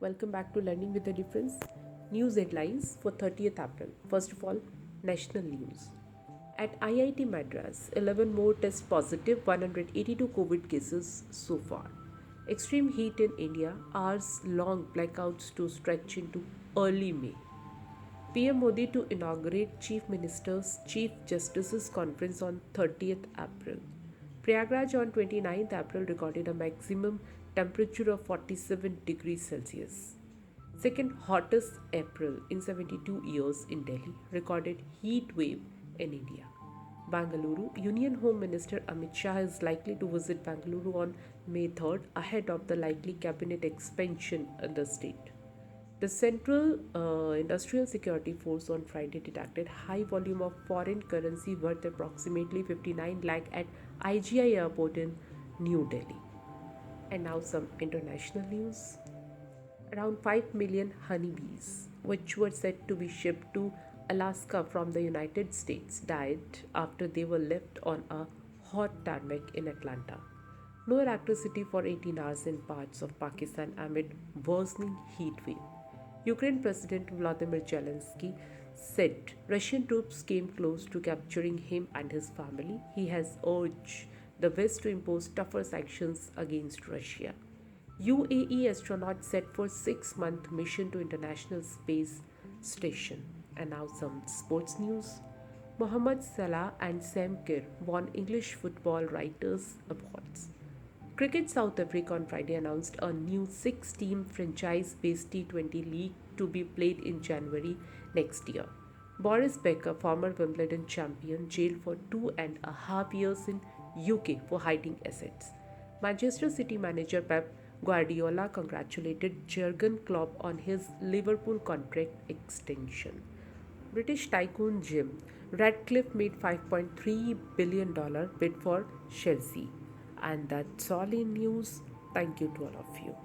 Welcome back to Learning with a Difference. News headlines for 30th April. First of all, national news. At IIT Madras, 11 more test positive, 182 COVID cases so far. Extreme heat in India, hours long blackouts to stretch into early May. PM Modi to inaugurate Chief Ministers Chief Justices Conference on 30th April. Prayagraj on 29th April recorded a maximum temperature of 47 degrees Celsius. Second hottest April in 72 years in Delhi, recorded heat wave in India. Bangalore, Union Home Minister Amit Shah is likely to visit Bangalore on May 3rd ahead of the likely cabinet expansion in the state. The Central Industrial Security Force on Friday detected high volume of foreign currency worth approximately 59 lakh at IGI airport in New Delhi. And now some international news. Around 5 million honeybees, which were said to be shipped to Alaska from the United States, died after they were left on a hot tarmac in Atlanta. No electricity for 18 hours in parts of Pakistan amid worsening heat wave. Ukraine President Vladimir Zelensky said Russian troops came close to capturing him and his family. He has urged the West to impose tougher sanctions against Russia. UAE astronaut set for 6-month mission to International Space Station. And now some sports news. Mohamed Salah and Sam Kerr won English Football Writers Awards. Cricket South Africa on Friday announced a new 6-team franchise-based T20 league to be played in January next year. Boris Becker, former Wimbledon champion, jailed for 2.5 years in UK for hiding assets. Manchester City manager Pep Guardiola congratulated Jurgen Klopp on his Liverpool contract extension. British tycoon Jim Ratcliffe made $5.3 billion bid for Chelsea. And that's all in news. Thank you to all of you.